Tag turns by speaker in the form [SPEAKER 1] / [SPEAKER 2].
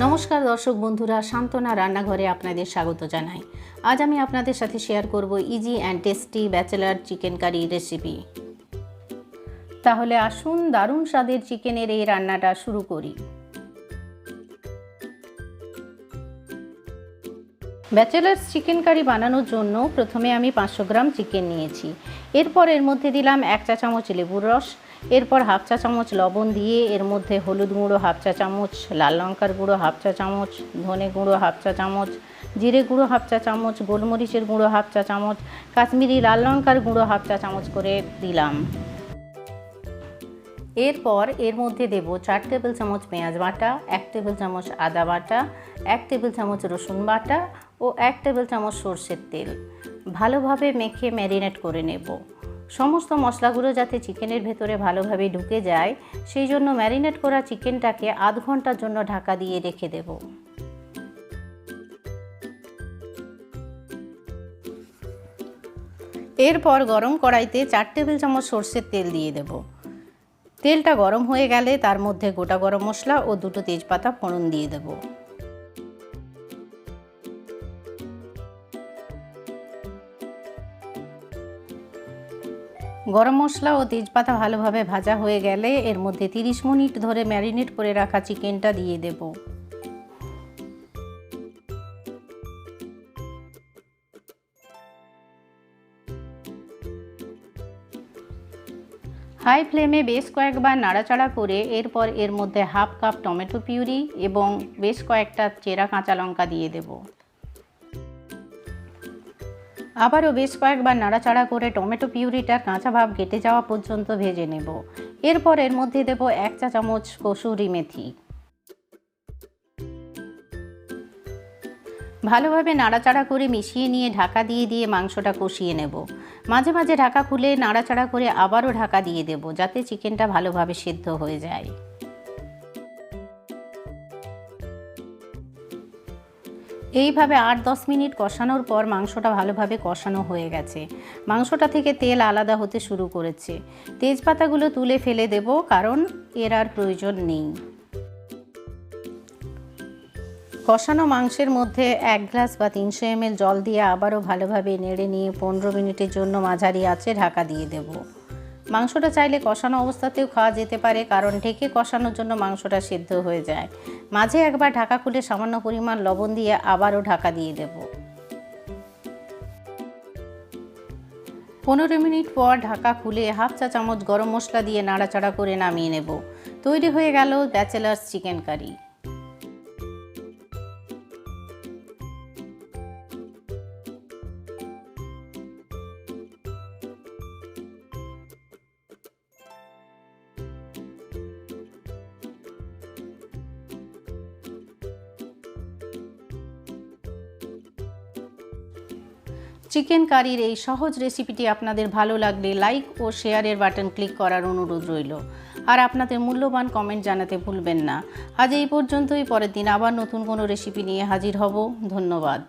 [SPEAKER 1] নমস্কার দর্শক বন্ধুরা, সান্তনা রান্নাঘরে আপনাদের স্বাগত জানাই। আজ আমি আপনাদের সাথে শেয়ার করব easy and tasty bachelor chicken curry recipe. তাহলে আসুন দারুণ স্বাদের চিকেনের এই রান্নাটা শুরু করি। ব্যাচেলার্স চিকেন কারি বানানোর জন্য প্রথমে আমি 500 গ্রাম চিকেন নিয়েছি। এরপর এর মধ্যে দিলাম 1 চা চামচ লেবুর রস, এরপর 1/2 চা চামচ লবণ দিয়ে এর মধ্যে হলুদ গুঁড়ো 1/2 চা চামচ, লাল লঙ্কার গুঁড়ো 1/2 চা চামচ, ধনে গুঁড়ো 1/2 চা চামচ, জিরে গুঁড়ো 1/2 চা চামচ, গোলমরিচের গুঁড়ো 1/2 চা চামচ, কাশ্মীরি লাল লঙ্কার গুঁড়ো 1/2 চা চামচ করে দিলাম। এরপর এর মধ্যে দেব 4 টেবিল চামচ পেঁয়াজ বাটা, 1 টেবিল চামচ আদা বাটা, 1 টেবিল চামচ রসুন বাটা ও 1 টেবিল চামচ সরষের তেল। ভালোভাবে মেখে ম্যারিনেট করে নেব। সমস্ত মশলাগুলো যাতে চিকেনের ভেতরে ভালোভাবে ঢুকে যায় সেই জন্য ম্যারিনেট করা চিকেনটাকে আধ ঘন্টার জন্য ঢাকা দিয়ে রেখে দেব। এরপর গরম কড়াইতে 4 টেবিল চামচ সরষের তেল দিয়ে দেব। তেলটা গরম হয়ে গেলে তার মধ্যে গোটা গরম মশলা ও 2টো তেজপাতা ফোড়ন দিয়ে দেব। গরম মশলা ও তেজপাতা ভালোভাবে ভাজা হয়ে গেলে এর মধ্যে 30 মিনিট ধরে ম্যারিনেট করে রাখা চিকেনটা দিয়ে দেব। হাই ফ্লেমে বেশ কয়েকবার নাড়াচাড়া করে এরপর এর মধ্যে 1/2 কাপ টমেটো পিউরি এবং বেশ কয়েকটা চেরা কাঁচা লঙ্কা দিয়ে দেব। আবারও বেশ কয়েকবার নাড়াচাড়া করে টমেটো পিউরিটার কাঁচা ভাব কেটে যাওয়া পর্যন্ত ভেজে নেব। এরপর এর মধ্যে দেব 1 চা চামচ কসুরি মেথি। ভালোভাবে নাড়াচাড়া করে মিশিয়ে নিয়ে ঢাকা দিয়ে মাংসটা কষিয়ে নেব। মাঝে মাঝে ঢাকা খুলে নাড়াচাড়া করে আবারও ঢাকা দিয়ে দেব যাতে চিকেনটা ভালোভাবে সেদ্ধ হয়ে যায়। এইভাবে 8-10 মিনিট কষানোর পর মাংসটা ভালোভাবে কষানো হয়ে গেছে। মাংসটা থেকে তেল আলাদা হতে শুরু করেছে। তেজপাতাগুলো তুলে ফেলে দেব কারণ এর আর প্রয়োজন নেই। কষানো মাংসের মধ্যে 1 গ্লাস বা 300 ml জল দিয়ে আবারও ভালোভাবে নেড়ে নিয়ে 15 মিনিটের জন্য মাঝারি আঁচে ঢাকা দিয়ে দেব। মাংসটা চাইলে কষানো অবস্থাতেও খাওয়া যেতে পারে কারণ ঢেকে কষানোর জন্য মাংসটা সেদ্ধ হয়ে যায়। মাঝে একবার ঢাকা খুলে সামান্য পরিমাণ লবণ দিয়ে আবারও ঢাকা দিয়ে দেব। 15 মিনিট পর ঢাকা খুলে 1/2 চা চামচ গরম মশলা দিয়ে নাড়াচাড়া করে নামিয়ে নেব। তৈরি হয়ে গেল ব্যাচেলার্স চিকেন কারি। চিকেন কারির এই সহজ রেসিপিটি আপনাদের ভালো লাগলে লাইক ও শেয়ারের বাটন ক্লিক করার অনুরোধ রইল। আর আপনাদের মূল্যবান কমেন্ট জানাতে ভুলবেন না। আজ এই পর্যন্তই। পরের দিন আবার নতুন কোনো রেসিপি নিয়ে হাজির হব। ধন্যবাদ।